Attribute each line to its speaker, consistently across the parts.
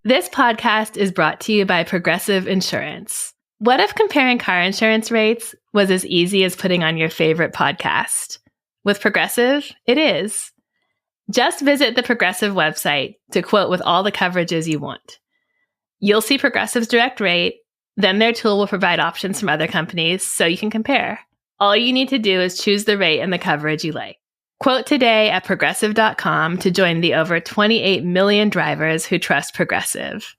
Speaker 1: This podcast is brought to you by Progressive Insurance. What if comparing car insurance rates was as easy as putting on your favorite podcast? With Progressive, it is. Just visit the Progressive website to quote with all the coverages you want. You'll see Progressive's direct rate, then their tool will provide options from other companies so you can compare. All you need to do is choose the rate and the coverage you like. Quote today at Progressive.com to join the over 28 million drivers who trust Progressive.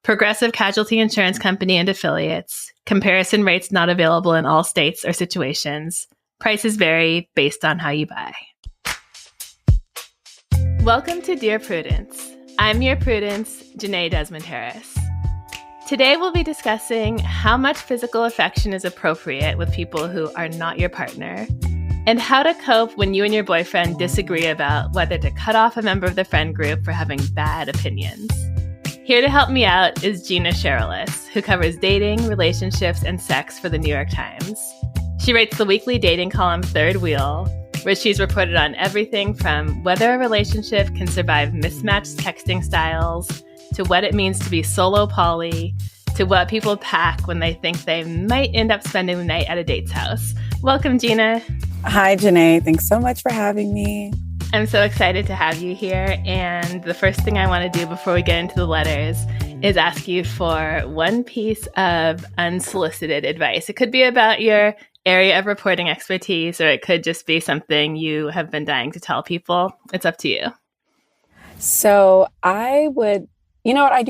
Speaker 1: Progressive Casualty Insurance Company and Affiliates. Comparison rates not available in all states or situations. Prices vary based on how you buy. Welcome to Dear Prudence. I'm your Prudence, Jenée Desmond-Harris. Today we'll be discussing how much physical affection is appropriate with people who are not your partner, and how to cope when you and your boyfriend disagree about whether to cut off a member of the friend group for having bad opinions. Here to help me out is Gina Cherelus, who covers dating, relationships, and sex for the New York Times. She writes the weekly dating column Third Wheel, where she's reported on everything from whether a relationship can survive mismatched texting styles, to what it means to be solo poly, to what people pack when they think they might end up spending the night at a date's house. Welcome, Gina.
Speaker 2: Hi, Jenée. Thanks so much for having me.
Speaker 1: I'm so excited to have you here. And the first thing I want to do before we get into the letters is ask you for one piece of unsolicited advice. It could be about your area of reporting expertise, or it could just be something you have been dying to tell people. It's up to you.
Speaker 2: So I do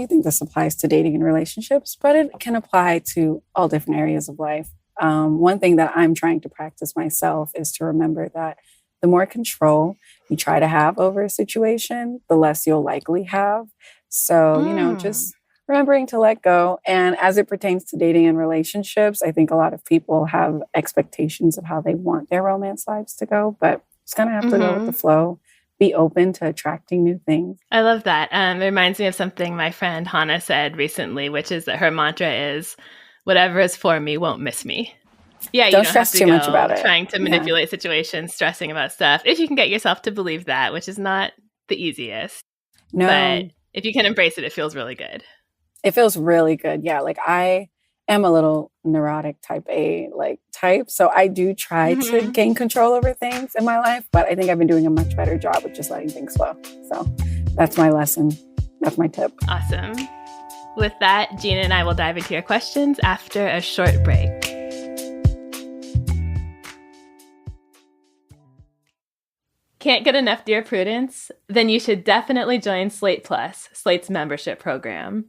Speaker 2: think this applies to dating and relationships, but it can apply to all different areas of life. One thing that I'm trying to practice myself is to remember that the more control you try to have over a situation, the less you'll likely have. So, just remembering to let go. And as it pertains to dating and relationships, I think a lot of people have expectations of how they want their romance lives to go, but just kind of have to go with the flow. Be open to attracting new things.
Speaker 1: I love that. It reminds me of something my friend Hannah said recently, which is that her mantra is, whatever is for me won't miss me. Yeah, you don't
Speaker 2: stress
Speaker 1: have to
Speaker 2: too much about it.
Speaker 1: Trying to manipulate situations, stressing about stuff. If you can get yourself to believe that, which is not the easiest.
Speaker 2: No.
Speaker 1: But if you can embrace it, it feels really good.
Speaker 2: It feels really good. Yeah, like I am a little neurotic type A type. So I do try to gain control over things in my life, but I think I've been doing a much better job of just letting things flow. So that's my lesson. That's my tip.
Speaker 1: Awesome. With that, Gina and I will dive into your questions after a short break. Can't get enough Dear Prudence? Then you should definitely join Slate Plus, Slate's membership program.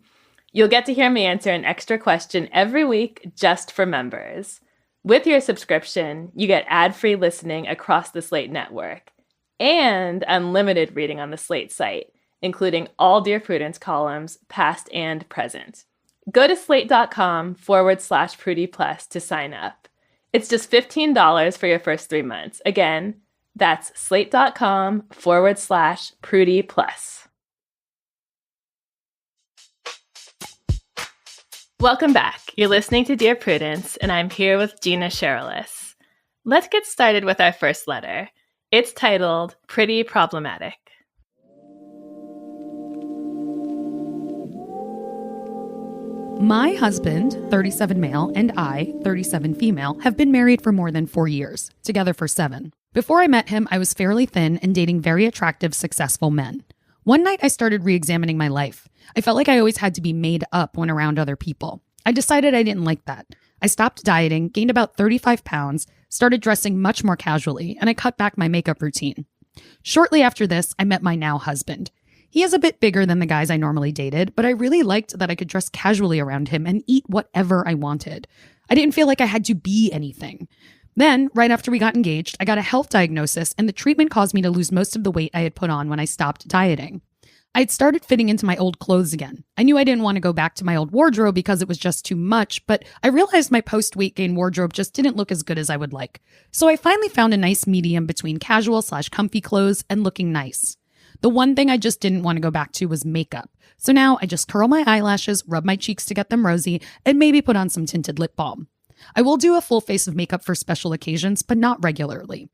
Speaker 1: You'll get to hear me answer an extra question every week just for members. With your subscription, you get ad-free listening across the Slate network and unlimited reading on the Slate site, including all Dear Prudence columns, past and present. Go to slate.com/Prudie Plus to sign up. It's just $15 for your first 3 months. Again, that's slate.com/Prudie Plus. Welcome back. You're listening to Dear Prudence, and I'm here with Gina Cherelus. Let's get started with our first letter. It's titled Pretty Problematic.
Speaker 3: My husband, 37 male, and I, 37 female, have been married for more than 4 years, together for 7. Before I met him, I was fairly thin and dating very attractive, successful men. One night, I started re-examining my life. I felt like I always had to be made up when around other people. I decided I didn't like that. I stopped dieting, gained about 35 pounds, started dressing much more casually, and I cut back my makeup routine. Shortly after this, I met my now husband. He is a bit bigger than the guys I normally dated, but I really liked that I could dress casually around him and eat whatever I wanted. I didn't feel like I had to be anything. Then, right after we got engaged, I got a health diagnosis, and the treatment caused me to lose most of the weight I had put on when I stopped dieting. I had started fitting into my old clothes again. I knew I didn't want to go back to my old wardrobe because it was just too much, but I realized my post-weight gain wardrobe just didn't look as good as I would like. So I finally found a nice medium between casual/comfy clothes and looking nice. The one thing I just didn't want to go back to was makeup. So now I just curl my eyelashes, rub my cheeks to get them rosy, and maybe put on some tinted lip balm. I will do a full face of makeup for special occasions, but not regularly.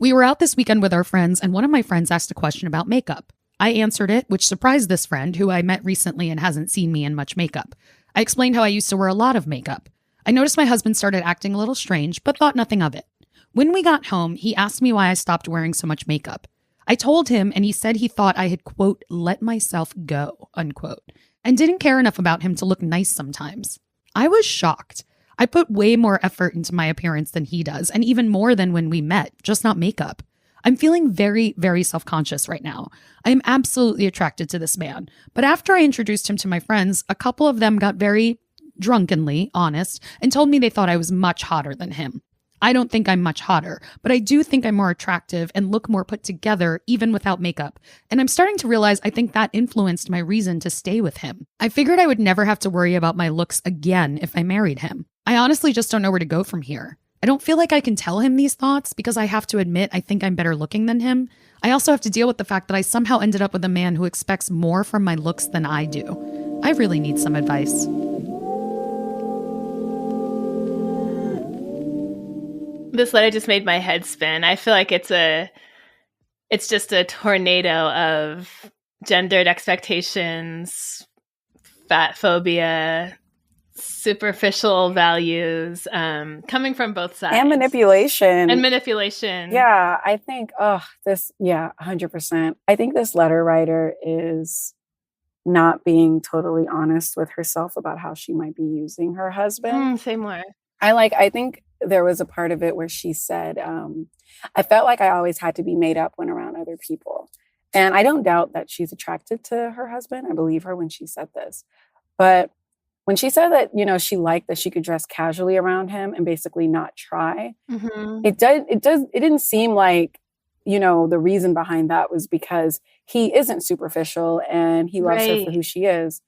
Speaker 3: We were out this weekend with our friends, and one of my friends asked a question about makeup. I answered it, which surprised this friend who I met recently and hasn't seen me in much makeup. I explained how I used to wear a lot of makeup. I noticed my husband started acting a little strange, but thought nothing of it. When we got home, he asked me why I stopped wearing so much makeup. I told him, and he said he thought I had, quote, let myself go, unquote, and didn't care enough about him to look nice sometimes. I was shocked. I put way more effort into my appearance than he does, and even more than when we met, just not makeup. I'm feeling very, very self-conscious right now. I am absolutely attracted to this man. But after I introduced him to my friends, a couple of them got very drunkenly honest and told me they thought I was much hotter than him. I don't think I'm much hotter, but I do think I'm more attractive and look more put together even without makeup. And I'm starting to realize I think that influenced my reason to stay with him. I figured I would never have to worry about my looks again if I married him. I honestly just don't know where to go from here. I don't feel like I can tell him these thoughts because I have to admit I think I'm better looking than him. I also have to deal with the fact that I somehow ended up with a man who expects more from my looks than I do. I really need some advice.
Speaker 1: This letter just made my head spin. I feel like it's just a tornado of gendered expectations, fat phobia, superficial values, coming from both sides.
Speaker 2: And manipulation.
Speaker 1: Yeah,
Speaker 2: I think, 100%. I think this letter writer is not being totally honest with herself about how she might be using her husband.
Speaker 1: Say more.
Speaker 2: I think there was a part of it where she said, I felt like I always had to be made up when around other people. And I don't doubt that she's attracted to her husband. I believe her when she said this. But when she said that, she liked that she could dress casually around him and basically not try, it didn't seem like, the reason behind that was because he isn't superficial and he loves her for who she is.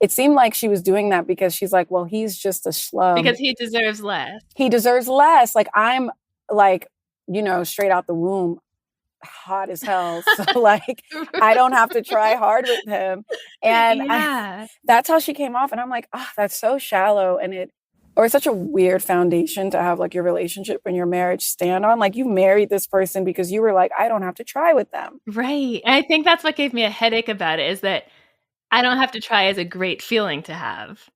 Speaker 2: It seemed like she was doing that because she's like, well, he's just a schlub.
Speaker 1: Because he deserves less.
Speaker 2: He deserves less. Like, I'm like, straight out the womb, hot as hell. So like, I don't have to try hard with him. And that's how she came off. And I'm like, that's so shallow. And it's such a weird foundation to have like your relationship and your marriage stand on. Like, you married this person because you were like, I don't have to try with them.
Speaker 1: Right. And I think that's what gave me a headache about it, is that I don't have to try is a great feeling to have.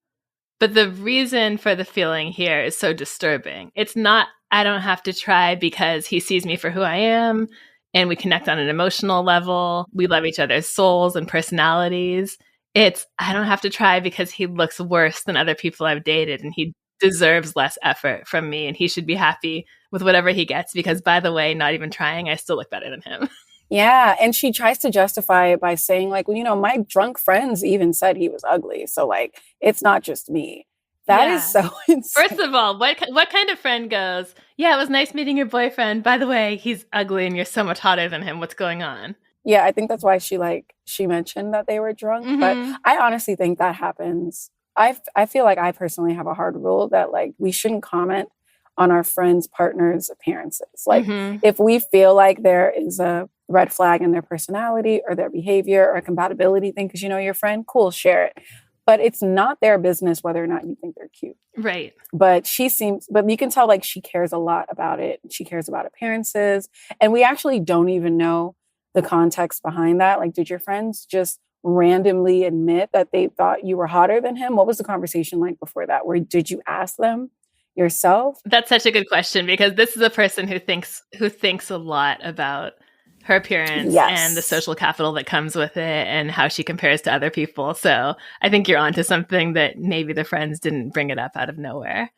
Speaker 1: But the reason for the feeling here is so disturbing. It's not, I don't have to try because he sees me for who I am and we connect on an emotional level. We love each other's souls and personalities. It's, I don't have to try because he looks worse than other people I've dated and he deserves less effort from me and he should be happy with whatever he gets because, by the way, not even trying, I still look better than him.
Speaker 2: Yeah. And she tries to justify it by saying like, well, my drunk friends even said he was ugly. So like, it's not just me. That is so insane.
Speaker 1: First of all, what kind of friend goes, yeah, it was nice meeting your boyfriend. By the way, he's ugly and you're so much hotter than him. What's going on?
Speaker 2: Yeah, I think that's why she mentioned that they were drunk. But I honestly think that happens. I feel like I personally have a hard rule that like we shouldn't comment on our friends' partners' appearances. Like if we feel like there is a red flag in their personality or their behavior or a compatibility thing, because your friend, cool, share it. But it's not their business whether or not you think they're cute.
Speaker 1: Right.
Speaker 2: But you can tell like she cares a lot about it. She cares about appearances. And we actually don't even know the context behind that. Like, did your friends just randomly admit that they thought you were hotter than him? What was the conversation like before that? Did you ask them yourself?
Speaker 1: That's such a good question because this is a person who thinks a lot about her appearance and the social capital that comes with it and how she compares to other people. So I think you're onto something that maybe the friends didn't bring it up out of nowhere.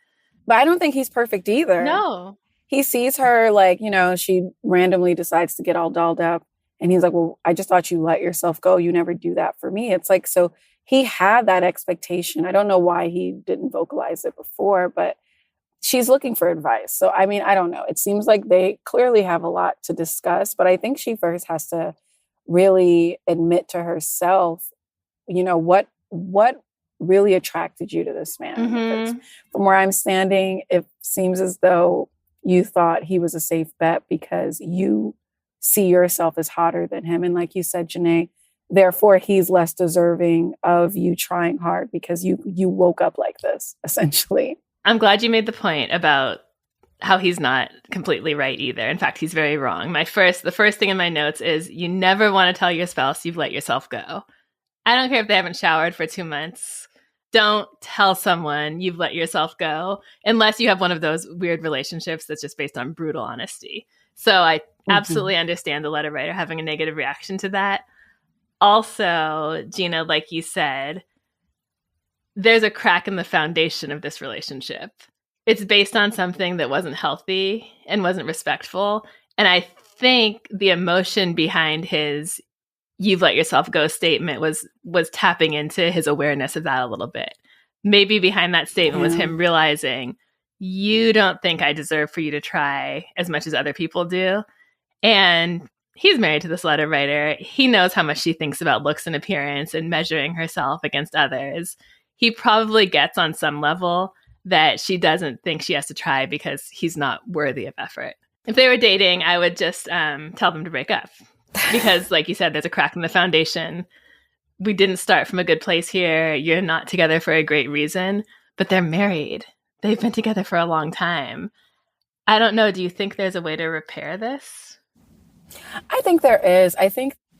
Speaker 2: But I don't think he's perfect either.
Speaker 1: No.
Speaker 2: He sees her like, she randomly decides to get all dolled up. And he's like, well, I just thought you let yourself go. You never do that for me. It's like, so he had that expectation. I don't know why he didn't vocalize it before, but she's looking for advice. So, I mean, I don't know. It seems like they clearly have a lot to discuss, but I think she first has to really admit to herself, what really attracted you to this man. Because from where I'm standing, it seems as though you thought he was a safe bet because you see yourself as hotter than him. And like you said, Jenée, therefore he's less deserving of you trying hard because you woke up like this, essentially.
Speaker 1: I'm glad you made the point about how he's not completely right either. In fact, he's very wrong. The first thing in my notes is you never want to tell your spouse you've let yourself go. I don't care if they haven't showered for 2 months. Don't tell someone you've let yourself go unless you have one of those weird relationships that's just based on brutal honesty. So I absolutely understand the letter writer having a negative reaction to that. Also, Gina, like you said, there's a crack in the foundation of this relationship. It's based on something that wasn't healthy and wasn't respectful. And I think the emotion behind his "you've let yourself go" statement was tapping into his awareness of that a little bit. Maybe behind that statement was him realizing, you don't think I deserve for you to try as much as other people do. And he's married to this letter writer. He knows how much she thinks about looks and appearance and measuring herself against others. He probably gets on some level that she doesn't think she has to try because he's not worthy of effort. If they were dating, I would just tell them to break up. Because, like you said, there's a crack in the foundation. We didn't start from a good place here. You're not together for a great reason, but they're married. They've been together for a long time. I don't know. Do you think there's a way to repair this?
Speaker 2: I think there is. I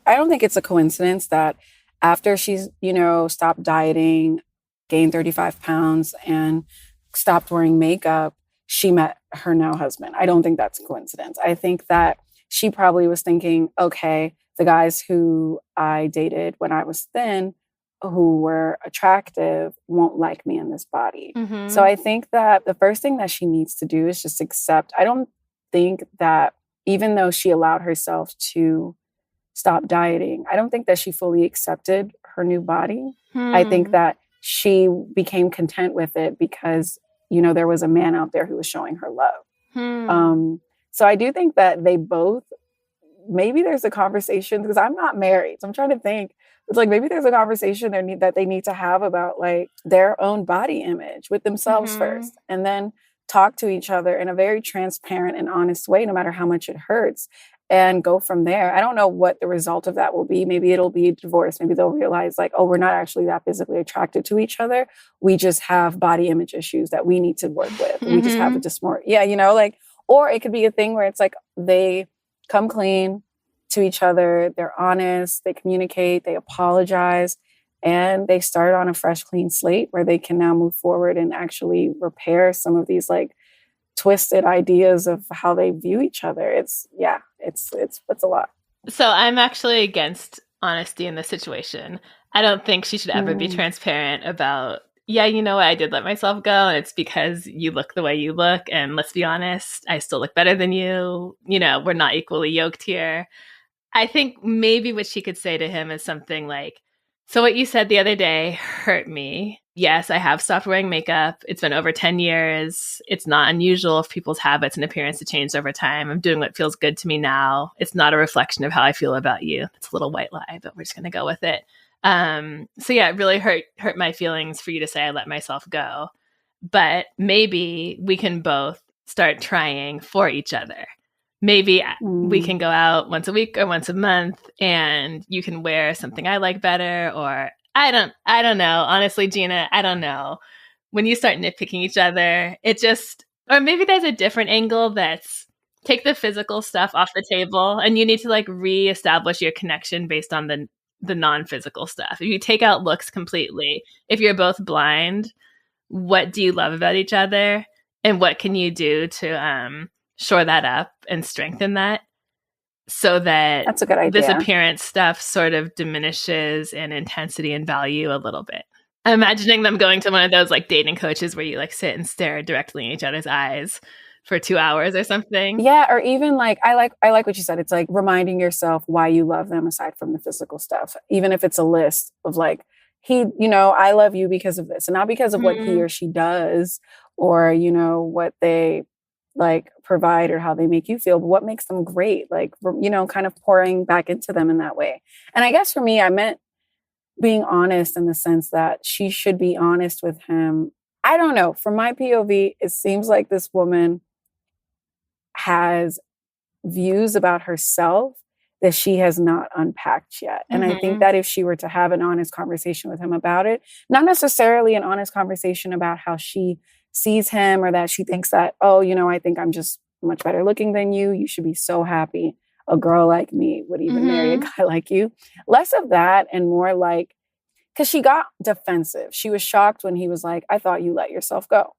Speaker 2: don't think it's a coincidence that after she's, stopped dieting, gained 35 pounds, and stopped wearing makeup, she met her now husband. I don't think that's a coincidence. I think that she probably was thinking, okay, the guys who I dated when I was thin, who were attractive, won't like me in this body. Mm-hmm. So I think that the first thing that she needs to do is just accept. I don't think that even though she allowed herself to stop dieting, I don't think that she fully accepted her new body. I think that she became content with it because, there was a man out there who was showing her love. So I do think that they both, maybe there's a conversation, because I'm not married. So I'm trying to think. It's like maybe there's a conversation that they need to have about like their own body image with themselves first, and then talk to each other in a very transparent and honest way, no matter how much it hurts, and go from there. I don't know what the result of that will be. Maybe it'll be divorce. Maybe they'll realize like, oh, we're not actually that physically attracted to each other. We just have body image issues that we need to work with. We just have a dysmorphia, or it could be a thing where it's like they come clean to each other. They're honest. They communicate. They apologize. And they start on a fresh, clean slate where they can now move forward and actually repair some of these like twisted ideas of how they view each other. It's a lot.
Speaker 1: So I'm actually against honesty in this situation. I don't think she should ever be transparent about, I did let myself go, and it's because you look the way you look, and let's be honest, I still look better than you. We're not equally yoked here. I think maybe what she could say to him is something like, so what you said the other day hurt me. Yes, I have stopped wearing makeup. It's been over 10 years. It's not unusual for people's habits and appearance to change over time. I'm doing what feels good to me now. It's not a reflection of how I feel about you. It's a little white lie, but we're just going to go with it. It really hurt my feelings for you to say I let myself go. But maybe we can both start trying for each other. Maybe we can go out once a week or once a month, and you can wear something I like better, or I don't know. Honestly, Gina, I don't know. When you start nitpicking each other, or maybe there's a different angle that's take the physical stuff off the table, and you need to like reestablish your connection based on the non-physical stuff. If you take out looks completely, if you're both blind, what do you love about each other, and what can you do to shore that up and strengthen that, so that
Speaker 2: that's a good idea.
Speaker 1: This appearance stuff sort of diminishes in intensity and value a little bit. I'm imagining them going to one of those like dating coaches where you like sit and stare directly in each other's eyes for 2 hours or something.
Speaker 2: Yeah, or even like I like what you said. It's like reminding yourself why you love them aside from the physical stuff. Even if it's a list of like, I love you because of this, and not because of what he or she does, or what they like provide or how they make you feel, but what makes them great, like, kind of pouring back into them in that way. And I guess for me, I meant being honest in the sense that she should be honest with him. I don't know. From my POV, it seems like this woman has views about herself that she has not unpacked yet. And I think that if she were to have an honest conversation with him about it, not necessarily an honest conversation about how she sees him or that she thinks that, oh, I think I'm just much better looking than you. You should be so happy. A girl like me would even marry a guy like you. Less of that and more like, because she got defensive. She was shocked when he was like, I thought you let yourself go.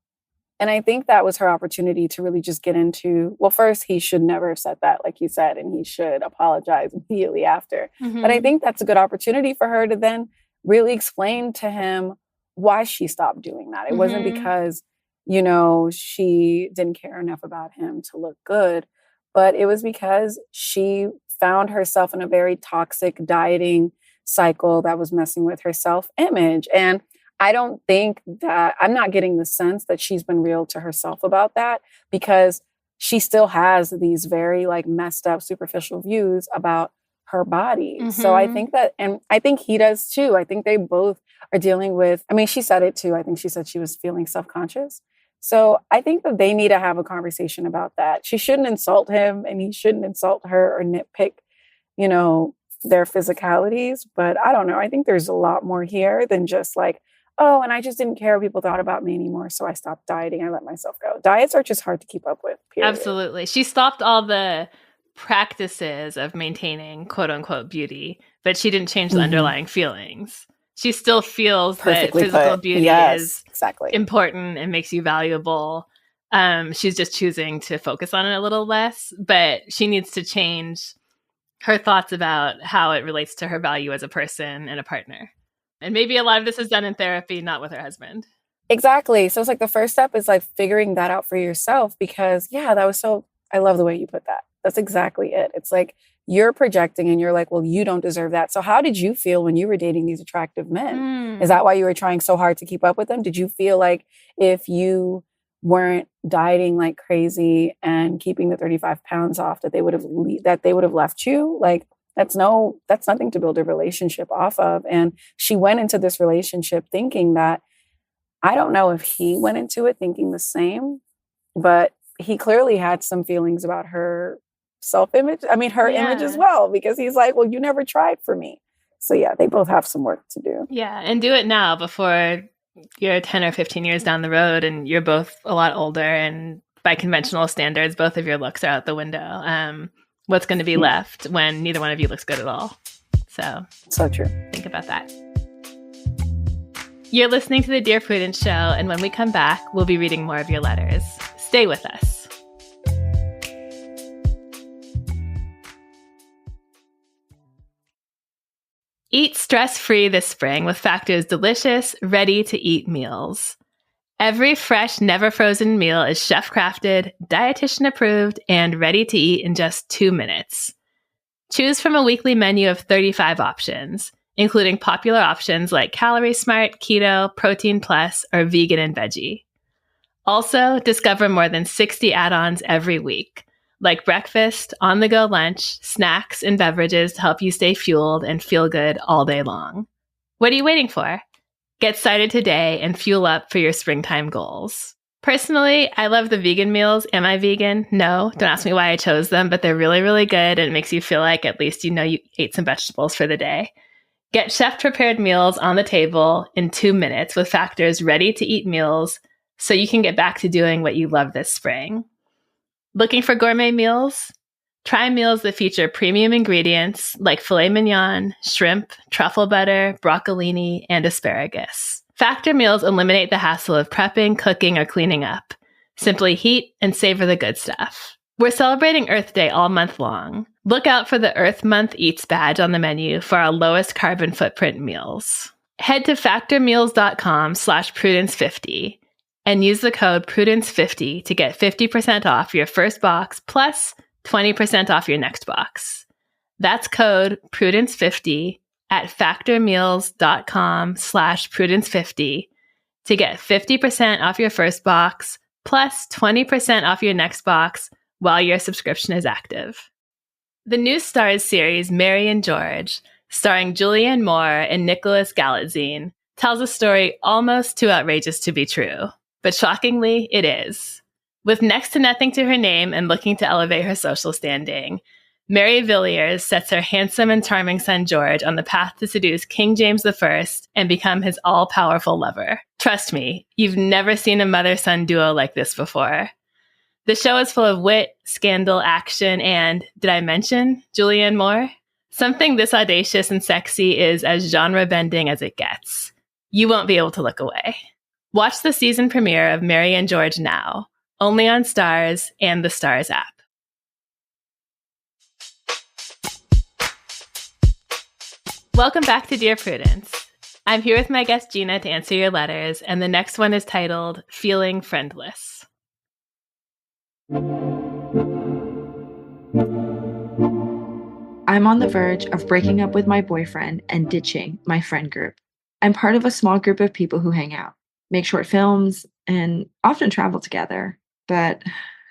Speaker 2: And I think that was her opportunity to really just get into, well, first, he should never have said that, like you said, and he should apologize immediately after. But I think that's a good opportunity for her to then really explain to him why she stopped doing that. It wasn't because, she didn't care enough about him to look good, but it was because she found herself in a very toxic dieting cycle that was messing with her self-image. And I don't think that, I'm not getting the sense that she's been real to herself about that, because she still has these very like messed up superficial views about her body. So I think that, and I think he does too. I think they both are dealing with, she said it too. I think she said she was feeling self-conscious. So I think that they need to have a conversation about that. She shouldn't insult him and he shouldn't insult her or nitpick, their physicalities. But I don't know. I think there's a lot more here than just like, oh, and I just didn't care what people thought about me anymore, so I stopped dieting. I let myself go. Diets are just hard to keep up with, period.
Speaker 1: Absolutely. She stopped all the practices of maintaining quote unquote beauty, but she didn't change the underlying feelings. She still feels Perfectly that physical beauty is important and makes you valuable. She's just choosing to focus on it a little less, but she needs to change her thoughts about how it relates to her value as a person and a partner. And maybe a lot of this is done in therapy, not with her husband.
Speaker 2: Exactly. So it's like the first step is like figuring that out for yourself, because I love the way you put that. That's exactly it. It's like you're projecting and you're like, well, you don't deserve that. So how did you feel when you were dating these attractive men? Is that why you were trying so hard to keep up with them? Did you feel like if you weren't dieting like crazy and keeping the 35 pounds off that they would have left you? Like, that's nothing to build a relationship off of. And she went into this relationship thinking that, I don't know if he went into it thinking the same, but he clearly had some feelings about her self-image. Her image as well, because he's like, well, you never tried for me. So yeah, they both have some work to do. Yeah.
Speaker 1: And do it now before you're 10 or 15 years down the road and you're both a lot older. And by conventional standards, both of your looks are out the window. What's going to be left when neither one of you looks good at all? So
Speaker 2: true.
Speaker 1: Think about that. You're listening to the Dear Prudence Show, and when we come back, we'll be reading more of your letters. Stay with us. Eat stress-free this spring with Factor's delicious, ready-to-eat meals. Every fresh, never-frozen meal is chef-crafted, dietitian-approved, and ready to eat in just 2 minutes. Choose from a weekly menu of 35 options, including popular options like Calorie Smart, Keto, Protein Plus, or Vegan and Veggie. Also, discover more than 60 add-ons every week, like breakfast, on-the-go lunch, snacks, and beverages to help you stay fueled and feel good all day long. What are you waiting for? Get started today and fuel up for your springtime goals. Personally, I love the vegan meals. Am I vegan? No. Don't ask me why I chose them, but they're really, really good, and it makes you feel like at least you ate some vegetables for the day. Get chef-prepared meals on the table in 2 minutes with Factor's ready-to-eat meals so you can get back to doing what you love this spring. Looking for gourmet meals? Try meals that feature premium ingredients like filet mignon, shrimp, truffle butter, broccolini, and asparagus. Factor meals eliminate the hassle of prepping, cooking, or cleaning up. Simply heat and savor the good stuff. We're celebrating Earth Day all month long. Look out for the Earth Month Eats badge on the menu for our lowest carbon footprint meals. Head to factormeals.com/prudence50 and use the code prudence50 to get 50% off your first box plus 20% off your next box. That's code prudence50 at factormeals.com/prudence50 to get 50% off your first box plus 20% off your next box while your subscription is active. The new Starz series, Mary and George, starring Julianne Moore and Nicholas Galitzine, tells a story almost too outrageous to be true. But shockingly, it is. With next to nothing to her name and looking to elevate her social standing, Mary Villiers sets her handsome and charming son George on the path to seduce King James I and become his all-powerful lover. Trust me, you've never seen a mother-son duo like this before. The show is full of wit, scandal, action, and, did I mention, Julianne Moore? Something this audacious and sexy is as genre-bending as it gets. You won't be able to look away. Watch the season premiere of Mary and George now, only on Starz and the Starz app. Welcome back to Dear Prudence. I'm here with my guest Gina to answer your letters, and the next one is titled Feeling Friendless.
Speaker 4: I'm on the verge of breaking up with my boyfriend and ditching my friend group. I'm part of a small group of people who hang out, make short films, and often travel together. But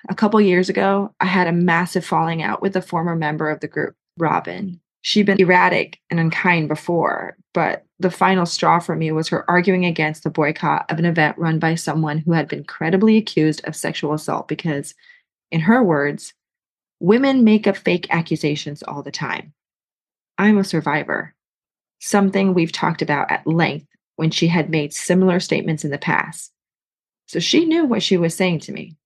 Speaker 4: a couple years ago, I had a massive falling out with a former member of the group, Robin. She'd been erratic and unkind before, but the final straw for me was her arguing against the boycott of an event run by someone who had been credibly accused of sexual assault because, in her words, women make up fake accusations all the time. I'm a survivor, something we've talked about at length when she had made similar statements in the past. So she knew what she was saying to me.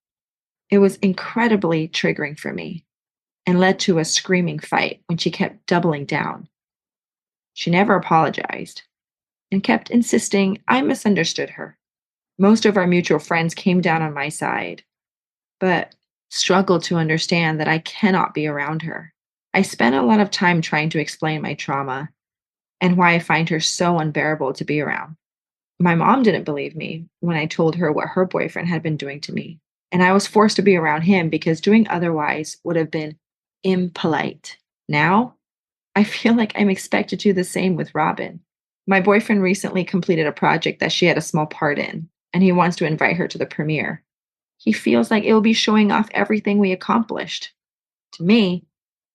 Speaker 4: It was incredibly triggering for me and led to a screaming fight when she kept doubling down. She never apologized and kept insisting I misunderstood her. Most of our mutual friends came down on my side, but struggled to understand that I cannot be around her. I spent a lot of time trying to explain my trauma and why I find her so unbearable to be around. My mom didn't believe me when I told her what her boyfriend had been doing to me, and I was forced to be around him because doing otherwise would have been impolite. Now, I feel like I'm expected to do the same with Robin. My boyfriend recently completed a project that she had a small part in, and he wants to invite her to the premiere. He feels like it will be showing off everything we accomplished. To me,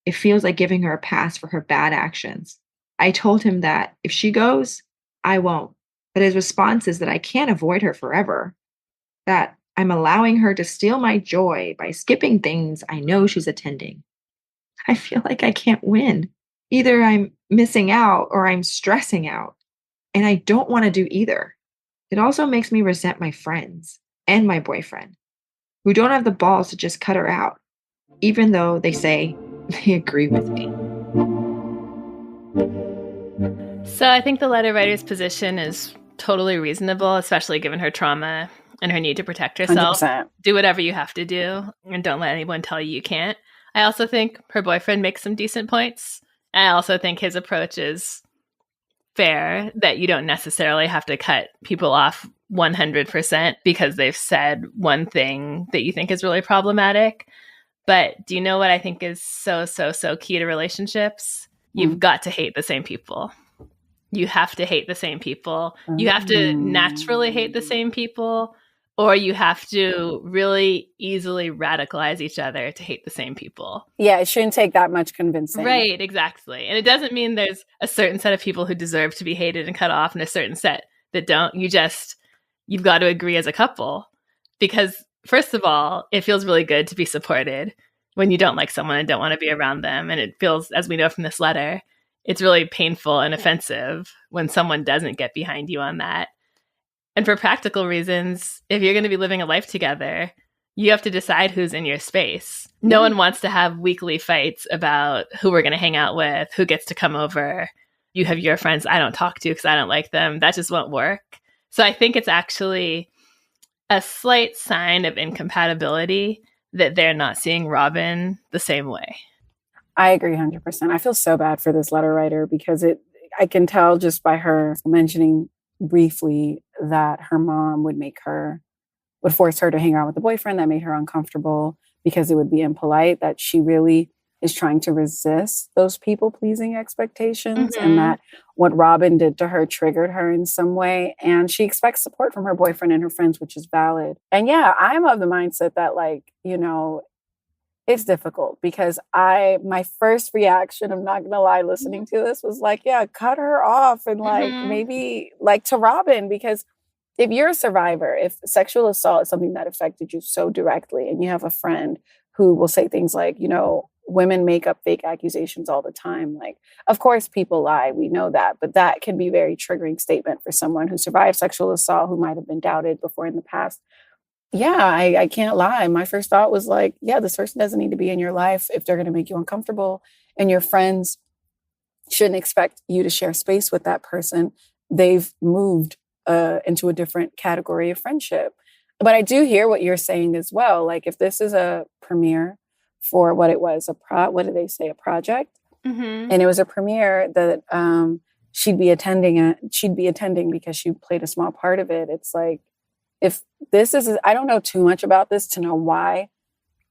Speaker 4: it feels like giving her a pass for her bad actions. I told him that if she goes, I won't. But his response is that I can't avoid her forever, that I'm allowing her to steal my joy by skipping things I know she's attending. I feel like I can't win. Either I'm missing out or I'm stressing out, and I don't want to do either. It also makes me resent my friends and my boyfriend, who don't have the balls to just cut her out, even though they say they agree with me.
Speaker 1: So I think the letter writer's position is totally reasonable, especially given her trauma and her need to protect herself.
Speaker 2: 100%.
Speaker 1: Do whatever you have to do and don't let anyone tell you can't. I also think her boyfriend makes some decent points. I also think his approach is fair, that you don't necessarily have to cut people off 100% because they've said one thing that you think is really problematic. But do you know what I think is so key to relationships? You've got to hate the same people. You have to hate the same people. You have to naturally hate the same people, or you have to really easily radicalize each other to hate the same people.
Speaker 2: Yeah, it shouldn't take that much convincing.
Speaker 1: Right, exactly. And it doesn't mean there's a certain set of people who deserve to be hated and cut off and a certain set that don't. You've got to agree as a couple. Because first of all, it feels really good to be supported when you don't like someone and don't want to be around them. And it feels, as we know from this letter, it's really painful and offensive when someone doesn't get behind you on that. And for practical reasons, if you're going to be living a life together, you have to decide who's in your space. No one wants to have weekly fights about who we're going to hang out with, who gets to come over. You have your friends I don't talk to because I don't like them. That just won't work. So I think it's actually a slight sign of incompatibility that they're not seeing Robin the same way.
Speaker 2: I agree 100%. I feel so bad for this letter writer because I can tell just by her mentioning briefly that her mom would force her to hang out with a boyfriend that made her uncomfortable because it would be impolite, that she really is trying to resist those people-pleasing expectations, and that what Robin did to her triggered her in some way. And she expects support from her boyfriend and her friends, which is valid. And yeah, I'm of the mindset that, it's difficult because my first reaction, I'm not going to lie, listening to this was like, yeah, cut her off. And maybe to Robin, because if you're a survivor, if sexual assault is something that affected you so directly and you have a friend who will say things like, women make up fake accusations all the time. Like, of course, people lie. We know that. But that can be a very triggering statement for someone who survived sexual assault, who might have been doubted before in the past. Yeah, I can't lie. My first thought was like, yeah, this person doesn't need to be in your life if they're going to make you uncomfortable. And your friends shouldn't expect you to share space with that person. They've moved into a different category of friendship. But I do hear what you're saying as well. Like, if this is a premiere for what it was, what did they say, a project?
Speaker 1: Mm-hmm.
Speaker 2: And it was a premiere that she'd be attending because she played a small part of it. It's like, if this is, I don't know too much about this to know why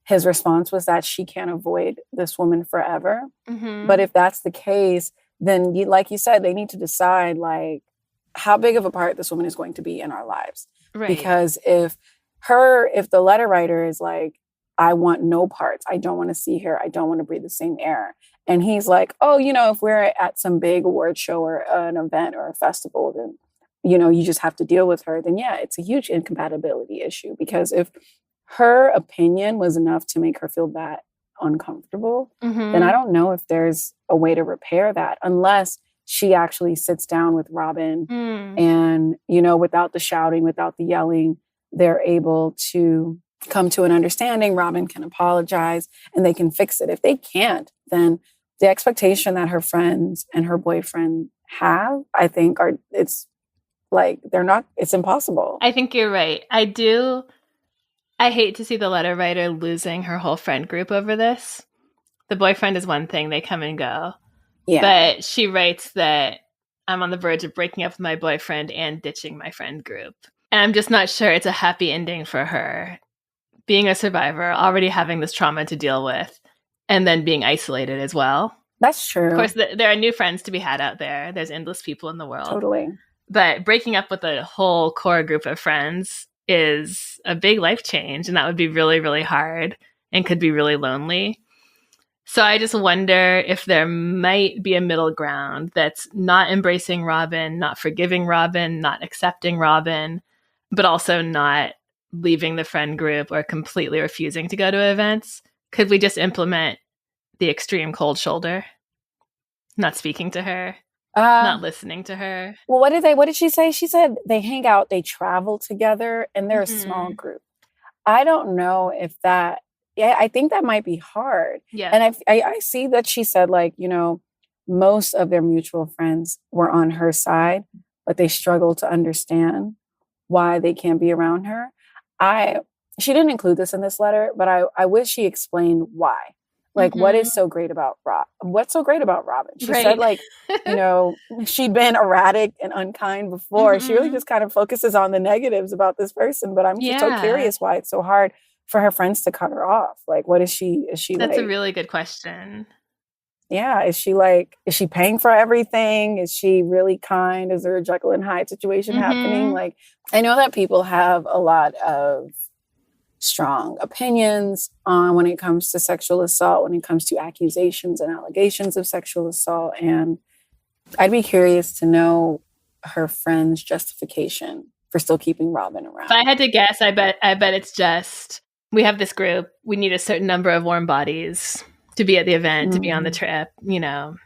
Speaker 2: his response was that she can't avoid this woman forever.
Speaker 1: Mm-hmm.
Speaker 2: But if that's the case, then like you said, they need to decide like how big of a part this woman is going to be in our lives.
Speaker 1: Right.
Speaker 2: Because if the letter writer is like, I want no parts, I don't want to see her, I don't want to breathe the same air. And he's like, oh, if we're at some big award show or an event or a festival, then you just have to deal with her, then yeah, it's a huge incompatibility issue. Because if her opinion was enough to make her feel that uncomfortable, then I don't know if there's a way to repair that unless she actually sits down with Robin and, without the shouting, without the yelling, they're able to come to an understanding. Robin can apologize and they can fix it. If they can't, then the expectation that her friends and her boyfriend have, I think it's impossible.
Speaker 1: I think you're right. I hate to see the letter writer losing her whole friend group over this. The boyfriend is one thing, they come and go. Yeah. But she writes that I'm on the verge of breaking up with my boyfriend and ditching my friend group. And I'm just not sure it's a happy ending for her. Being a survivor, already having this trauma to deal with, and then being isolated as well.
Speaker 2: That's true.
Speaker 1: Of course, there are new friends to be had out there. There's endless people in the world.
Speaker 2: Totally.
Speaker 1: But breaking up with a whole core group of friends is a big life change. And that would be really, really hard and could be really lonely. So I just wonder if there might be a middle ground that's not embracing Robin, not forgiving Robin, not accepting Robin, but also not leaving the friend group or completely refusing to go to events. Could we just implement the extreme cold shoulder? Not speaking to her, not listening to her.
Speaker 2: Well, what did she say? She said they hang out, they travel together, and they're a small group. I don't know if I think that might be hard.
Speaker 1: Yeah.
Speaker 2: And I see that she said, like, most of their mutual friends were on her side, but they struggle to understand why they can't be around her. She didn't include this in this letter, but I wish she explained why. Like, what is so great about what's so great about Robin? She said, like, she'd been erratic and unkind before. She really just kind of focuses on the negatives about this person. But I'm just so curious why it's so hard for her friends to cut her off. Like, what is she?
Speaker 1: That's a really good question.
Speaker 2: Yeah. Is she paying for everything? Is she really kind? Is there a Jekyll and Hyde situation happening? Like, I know that people have a lot of strong opinions on when it comes to sexual assault, when it comes to accusations and allegations of sexual assault. And I'd be curious to know her friend's justification for still keeping Robin around.
Speaker 1: If I had to guess, I bet it's just, we have this group, we need a certain number of warm bodies to be at the event, to be on the trip.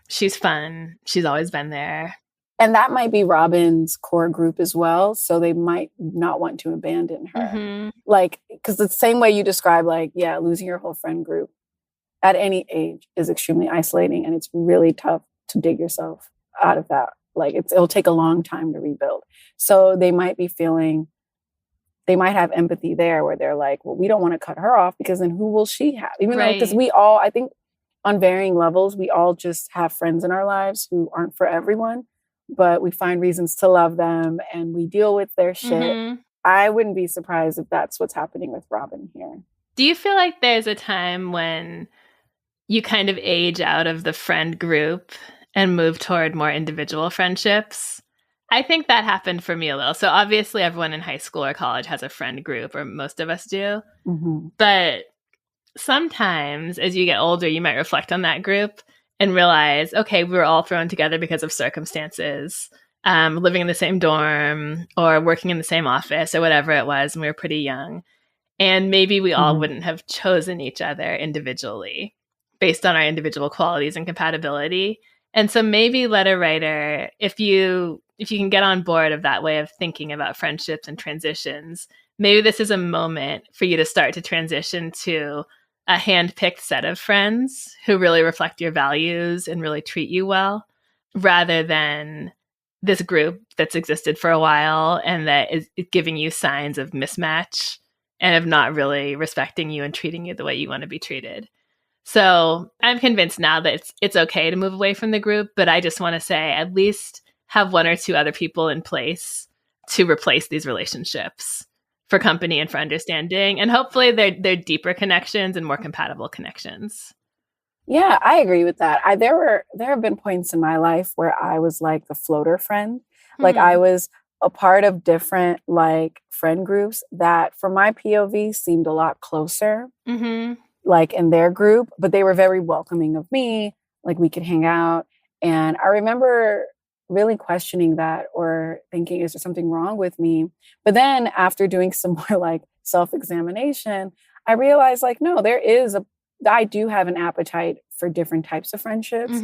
Speaker 1: She's fun. She's always been there.
Speaker 2: And that might be Robin's core group as well. So they might not want to abandon her. Like, because the same way you describe, like, losing your whole friend group at any age is extremely isolating. And it's really tough to dig yourself out of that. Like, it'll take a long time to rebuild. So they might have empathy there where they're like, well, we don't want to cut her off because then who will she have? Even though, because I think on varying levels, we all just have friends in our lives who aren't for everyone. But we find reasons to love them and we deal with their shit. I wouldn't be surprised if that's what's happening with Robin here.
Speaker 1: Do you feel like there's a time when you kind of age out of the friend group and move toward more individual friendships? I think that happened for me a little. So obviously everyone in high school or college has a friend group, or most of us do. But sometimes as you get older, you might reflect on that group and realize, okay, we were all thrown together because of circumstances, living in the same dorm or working in the same office or whatever it was, and we were pretty young. And maybe we all wouldn't have chosen each other individually. based on our individual qualities and compatibility. And so maybe letter writer, if you can get on board of that way of thinking about friendships and transitions, maybe this is a moment for you to start to transition to a hand-picked set of friends who really reflect your values and really treat you well, rather than this group that's existed for a while and that is giving you signs of mismatch and of not really respecting you and treating you the way you want to be treated. So I'm convinced now that it's okay to move away from the group, but I just want to say at least have one or two other people in place to replace these relationships for company and for understanding. And hopefully they're deeper connections and more compatible connections.
Speaker 2: Yeah, I agree with that. There have been points in my life where I was like the floater friend. Like I was a part of different like friend groups that from my POV seemed a lot closer. Like in their group, but they were very welcoming of me. Like we could hang out. And I remember really questioning that or thinking, is there something wrong with me? But then after doing some more like self-examination, I realized like, no, I do have an appetite for different types of friendships,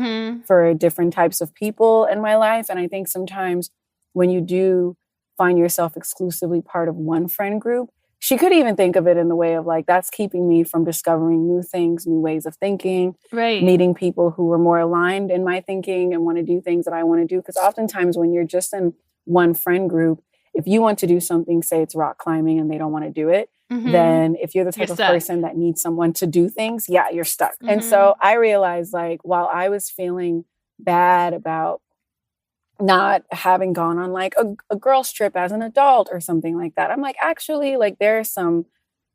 Speaker 2: for different types of people in my life. And I think sometimes when you do find yourself exclusively part of one friend group, she could even think of it in the way of like, that's keeping me from discovering new things, new ways of thinking, meeting people who are more aligned in my thinking and want to do things that I want to do. Because oftentimes when you're just in one friend group, if you want to do something, say it's rock climbing and they don't want to do it, then if you're the type of person that needs someone to do things, yeah, you're stuck. And so I realized like while I was feeling bad about not having gone on like a girl's trip as an adult or something like that, I'm like, actually, like there are some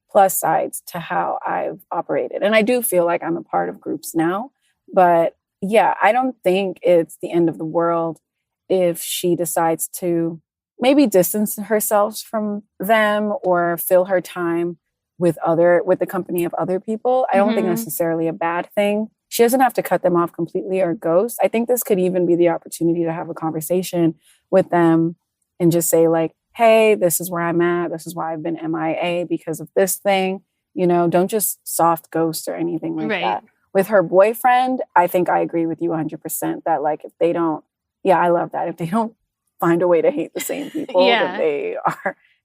Speaker 2: plus sides to how I've operated. And I do feel like I'm a part of groups now. But yeah, I don't think it's the end of the world if she decides to maybe distance herself from them or fill her time with the company of other people. I don't think necessarily a bad thing. She doesn't have to cut them off completely or ghost. I think this could even be the opportunity to have a conversation with them and just say like, hey, this is where I'm at. This is why I've been MIA because of this thing. You know, don't just soft ghost or anything like that. With her boyfriend, I think I agree with you 100% that like if they don't, I love that. If they don't find a way to hate the same people, then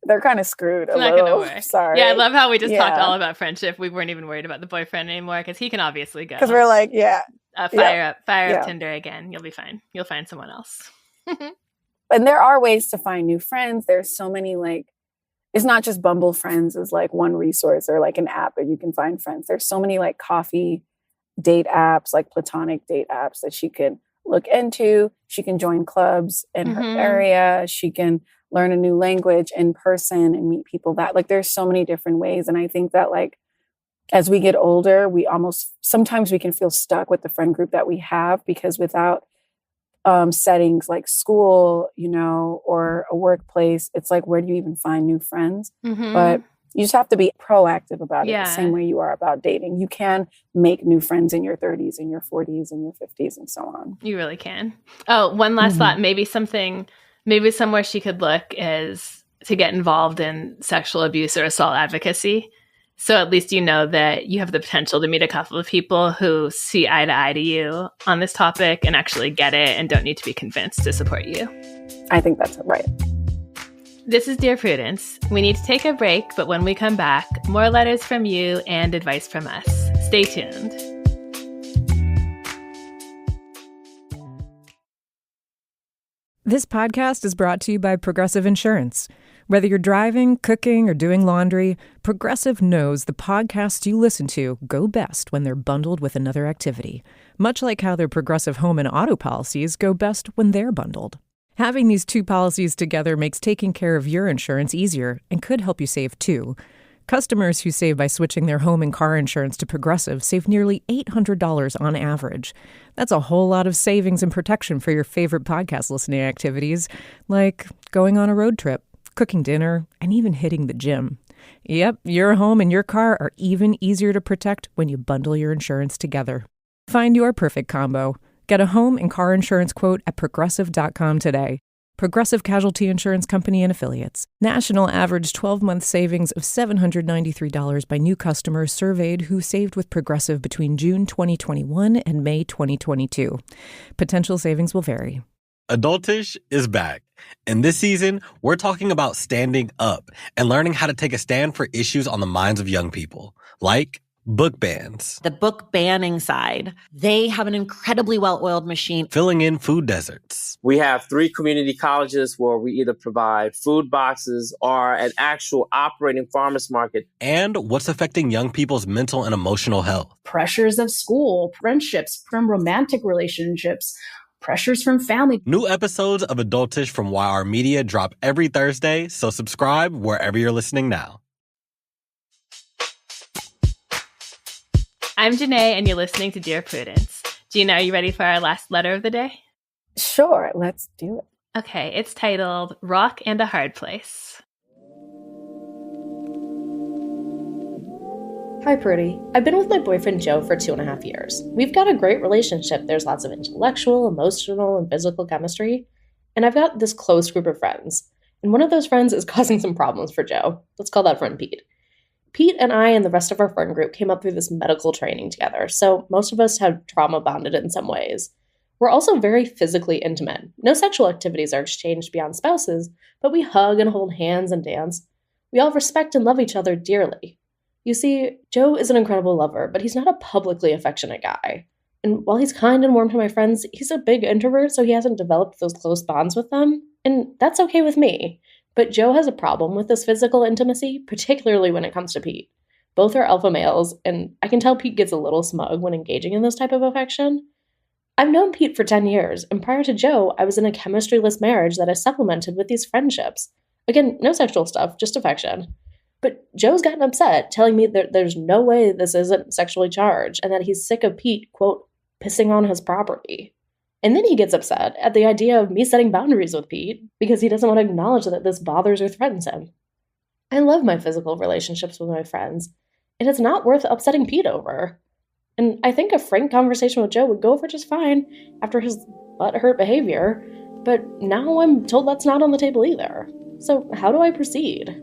Speaker 2: they're kind of screwed a little. Not gonna work. Sorry.
Speaker 1: Yeah, I love how we just talked all about friendship. We weren't even worried about the boyfriend anymore because he can obviously go.
Speaker 2: Because we're like,
Speaker 1: fire up Tinder again. You'll be fine. You'll find someone else.
Speaker 2: And there are ways to find new friends. There's so many like, it's not just Bumble Friends is like one resource or like an app that you can find friends. There's so many like coffee date apps, like platonic date apps that she can look into. She can join clubs in her area. She can learn a new language in person and meet people that like, there's so many different ways. And I think that like, as we get older, sometimes we can feel stuck with the friend group that we have because without settings like school, you know, or a workplace, it's like, where do you even find new friends? But you just have to be proactive about it the same way you are about dating. You can make new friends in your 30s, in your 40s, in your 50s, and so on.
Speaker 1: You really can. Oh, one last thought. Maybe somewhere she could look is to get involved in sexual abuse or assault advocacy. So at least you know that you have the potential to meet a couple of people who see eye to eye to you on this topic and actually get it and don't need to be convinced to support you.
Speaker 2: I think that's right.
Speaker 1: This is Dear Prudence. We need to take a break, but when we come back, more letters from you and advice from us. Stay tuned.
Speaker 5: This podcast is brought to you by Progressive Insurance. Whether you're driving, cooking, or doing laundry, Progressive knows the podcasts you listen to go best when they're bundled with another activity, much like how their Progressive home and auto policies go best when they're bundled. Having these two policies together makes taking care of your insurance easier and could help you save too. Customers who save by switching their home and car insurance to Progressive save nearly $800 on average. That's a whole lot of savings and protection for your favorite podcast listening activities, like going on a road trip, cooking dinner, and even hitting the gym. Yep, your home and your car are even easier to protect when you bundle your insurance together. Find your perfect combo. Get a home and car insurance quote at Progressive.com today. Progressive Casualty Insurance Company and Affiliates. National average 12-month savings of $793 by new customers surveyed who saved with Progressive between June 2021 and May 2022. Potential savings will vary.
Speaker 6: Adultish is back. And this season, we're talking about standing up and learning how to take a stand for issues on the minds of young people, like book bans.
Speaker 7: The book banning side, they have an incredibly well-oiled machine.
Speaker 6: Filling in food deserts.
Speaker 8: We have 3 community colleges where we either provide food boxes or an actual operating farmers market.
Speaker 6: And what's affecting young people's mental and emotional health.
Speaker 9: Pressures of school, friendships, from romantic relationships, pressures from family.
Speaker 6: New episodes of Adultish from YR Media drop every Thursday, so subscribe wherever you're listening now.
Speaker 1: I'm Jenée, and you're listening to Dear Prudence. Gina, are you ready for our last letter of the day?
Speaker 2: Sure, let's do it.
Speaker 1: Okay, it's titled Rock and a Hard Place.
Speaker 10: Hi, Prudie. I've been with my boyfriend Joe for 2.5 years. We've got a great relationship. There's lots of intellectual, emotional, and physical chemistry. And I've got this close group of friends. And one of those friends is causing some problems for Joe. Let's call that friend Pete. Pete and I and the rest of our friend group came up through this medical training together, so most of us have trauma bonded in some ways. We're also very physically intimate. No sexual activities are exchanged beyond spouses, but we hug and hold hands and dance. We all respect and love each other dearly. You see, Joe is an incredible lover, but he's not a publicly affectionate guy. And while he's kind and warm to my friends, he's a big introvert, so he hasn't developed those close bonds with them, and that's okay with me. But Joe has a problem with this physical intimacy, particularly when it comes to Pete. Both are alpha males, and I can tell Pete gets a little smug when engaging in this type of affection. I've known Pete for 10 years, and prior to Joe, I was in a chemistry-less marriage that I supplemented with these friendships. Again, no sexual stuff, just affection. But Joe's gotten upset, telling me that there's no way this isn't sexually charged, and that he's sick of Pete, quote, pissing on his property. And then he gets upset at the idea of me setting boundaries with Pete because he doesn't want to acknowledge that this bothers or threatens him. I love my physical relationships with my friends, and it's not worth upsetting Pete over. And I think a frank conversation with Joe would go over just fine after his butthurt behavior, but now I'm told that's not on the table either. So how do I proceed?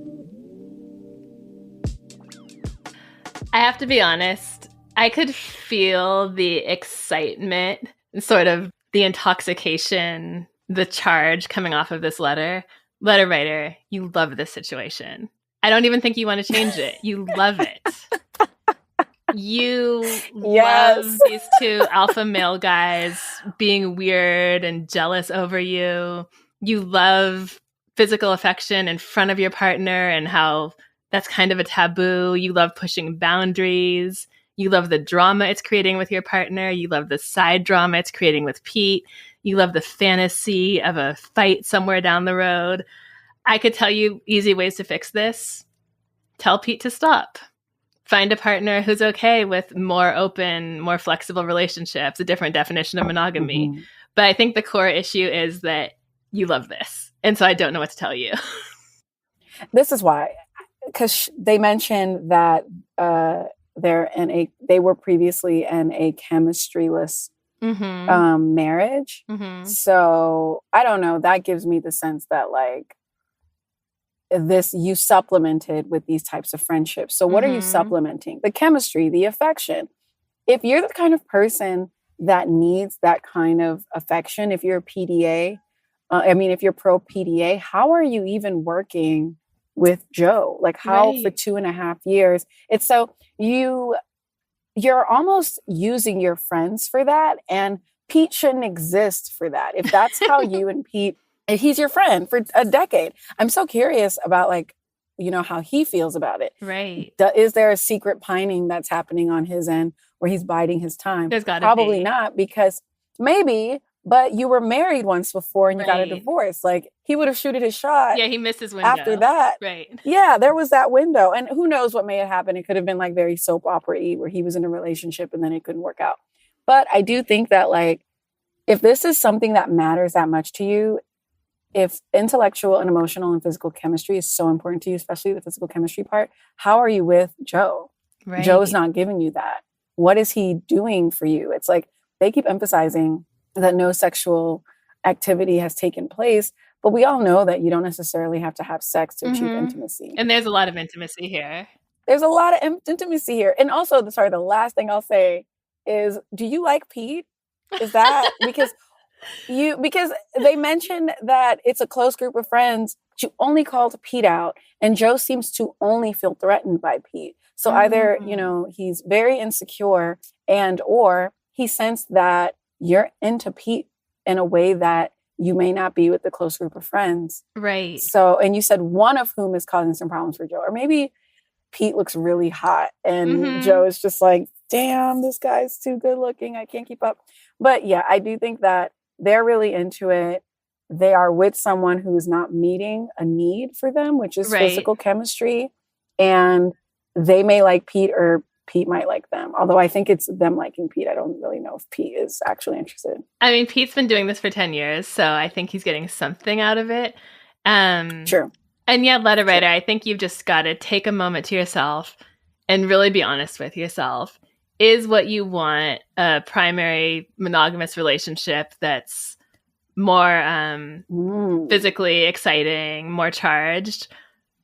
Speaker 1: I have to be honest, I could feel the excitement, sort of the intoxication, the charge coming off of this letter. Letter writer, you love this situation. I don't even think you want to change it. You love it. You love these 2 alpha male guys being weird and jealous over you. You love physical affection in front of your partner and how that's kind of a taboo. You love pushing boundaries. You love the drama it's creating with your partner. You love the side drama it's creating with Pete. You love the fantasy of a fight somewhere down the road. I could tell you easy ways to fix this. Tell Pete to stop. Find a partner who's okay with more open, more flexible relationships, a different definition of monogamy. Mm-hmm. But I think the core issue is that you love this. And so I don't know what to tell you.
Speaker 2: This is why. Because they mentioned that they were previously in a chemistry-less marriage. Mm-hmm. So I don't know. That gives me the sense that like this, you supplemented with these types of friendships. So what are you supplementing? The chemistry, the affection. If you're the kind of person that needs that kind of affection, if you're a PDA, if you're pro PDA, how are you even working with Joe? Like how for 2.5 years? It's so you're almost using your friends for that. And Pete shouldn't exist for that. If that's how you and Pete, if he's your friend for a decade, I'm so curious about how he feels about it.
Speaker 1: Right.
Speaker 2: Is there a secret pining that's happening on his end where he's biding his time?
Speaker 1: There's gotta
Speaker 2: Probably
Speaker 1: be.
Speaker 2: Not, because maybe, but you were married once before and you got a divorce. Like he would have shooted his shot.
Speaker 1: Yeah, he missed his window.
Speaker 2: After that.
Speaker 1: Right.
Speaker 2: Yeah, there was that window. And who knows what may have happened. It could have been like very soap opera-y where he was in a relationship and then it couldn't work out. But I do think that like, if this is something that matters that much to you, if intellectual and emotional and physical chemistry is so important to you, especially the physical chemistry part, how are you with Joe?
Speaker 1: Right.
Speaker 2: Joe is not giving you that. What is he doing for you? It's like they keep emphasizing that no sexual activity has taken place. But we all know that you don't necessarily have to have sex to achieve
Speaker 1: Mhm.
Speaker 2: intimacy.
Speaker 1: And there's a lot of intimacy here.
Speaker 2: There's a lot of intimacy here. And also, the last thing I'll say is, do you like Pete? Is that because they mentioned that it's a close group of friends, but you only called Pete out, and Joe seems to only feel threatened by Pete. So either, he's very insecure or he sensed that you're into Pete in a way that you may not be with the close group of friends.
Speaker 1: Right.
Speaker 2: So, and you said one of whom is causing some problems for Joe, or maybe Pete looks really hot and Joe is just like, damn, this guy's too good looking. I can't keep up. But yeah, I do think that they're really into it. They are with someone who is not meeting a need for them, which is physical chemistry. And they may like Pete, or Pete might like them. Although I think it's them liking Pete. I don't really know if Pete is actually interested.
Speaker 1: I mean, Pete's been doing this for 10 years, so I think he's getting something out of it.
Speaker 2: True.
Speaker 1: And yeah, letter writer, I think you've just got to take a moment to yourself and really be honest with yourself. Is what you want a primary monogamous relationship that's more physically exciting, more charged?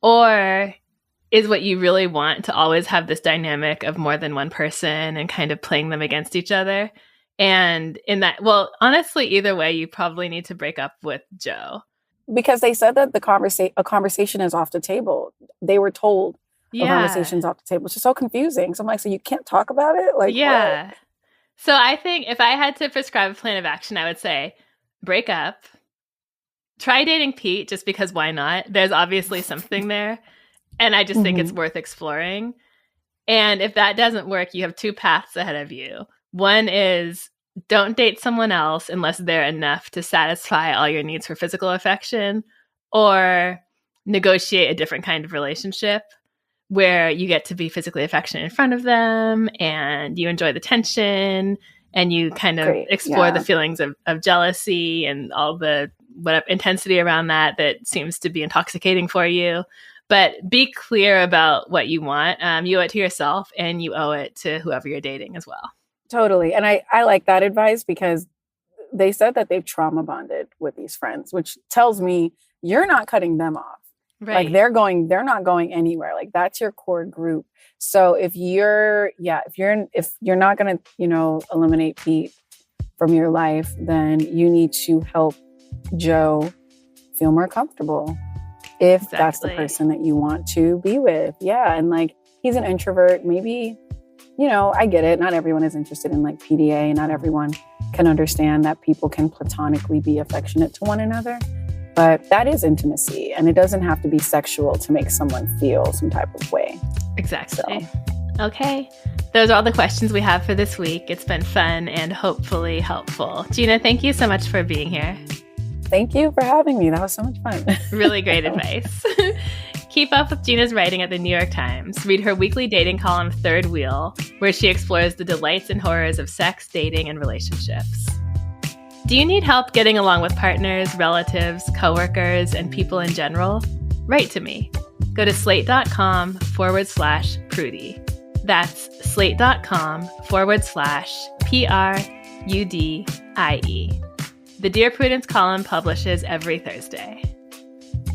Speaker 1: Or is what you really want to always have this dynamic of more than one person and kind of playing them against each other? And in that, well, honestly, either way, you probably need to break up with Joe.
Speaker 2: Because they said that a conversation is off the table. They were told a conversation's off the table. It's just so confusing. So I'm like, so you can't talk about it? Like,
Speaker 1: yeah.
Speaker 2: What?
Speaker 1: So I think if I had to prescribe a plan of action, I would say break up. Try dating Pete, just because why not? There's obviously something there. And I just think it's worth exploring. And if that doesn't work, you have two paths ahead of you. One is don't date someone else unless they're enough to satisfy all your needs for physical affection, or negotiate a different kind of relationship where you get to be physically affectionate in front of them and you enjoy the tension and you kind of explore the feelings of jealousy and all the intensity around that seems to be intoxicating for you. But be clear about what you want. You owe it to yourself and you owe it to whoever you're dating as well.
Speaker 2: Totally. And I like that advice because they said that they've trauma bonded with these friends, which tells me you're not cutting them off.
Speaker 1: Right.
Speaker 2: Like they're not going anywhere. Like that's your core group. So if you're not going to, eliminate Pete from your life, then you need to help Joe feel more comfortable if that's the person that you want to be with. Yeah. And like, he's an introvert. Maybe, I get it. Not everyone is interested in like PDA. Not everyone can understand that people can platonically be affectionate to one another. But that is intimacy, and it doesn't have to be sexual to make someone feel some type of way.
Speaker 1: Exactly. So. Okay. Those are all the questions we have for this week. It's been fun and hopefully helpful. Gina, thank you so much for being here.
Speaker 2: Thank you for having me. That was so much fun.
Speaker 1: Really great advice. Keep up with Gina's writing at the New York Times. Read her weekly dating column, Third Wheel, where she explores the delights and horrors of sex, dating, and relationships. Do you need help getting along with partners, relatives, coworkers, and people in general? Write to me. Go to slate.com/Prudie. That's slate.com/PRUDIE. The Dear Prudence column publishes every Thursday.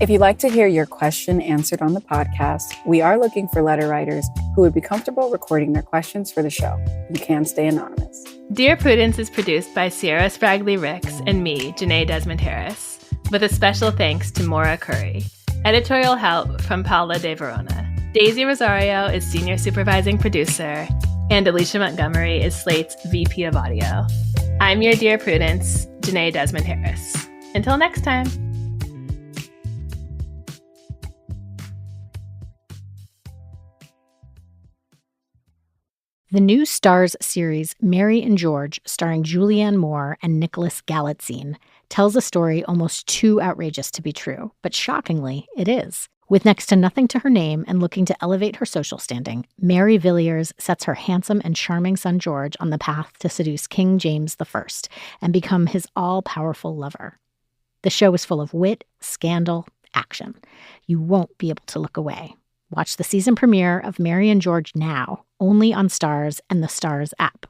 Speaker 2: If you'd like to hear your question answered on the podcast, we are looking for letter writers who would be comfortable recording their questions for the show. You can stay anonymous.
Speaker 1: Dear Prudence is produced by Se'era Spragley Ricks and me, Jenée Desmond-Harris, with a special thanks to Maura Currie. Editorial help from Paula De Verona. Daisy Rosario is senior supervising producer, and Alicia Montgomery is Slate's VP of audio. I'm your Dear Prudence, Jenée Desmond-Harris. Until next time.
Speaker 11: The new Starz series Mary and George, starring Julianne Moore and Nicholas Galitzine, tells a story almost too outrageous to be true, but shockingly, it is. With next to nothing to her name and looking to elevate her social standing, Mary Villiers sets her handsome and charming son George on the path to seduce King James I and become his all-powerful lover. The show is full of wit, scandal, action. You won't be able to look away. Watch the season premiere of Mary and George now, only on Starz and the Starz app.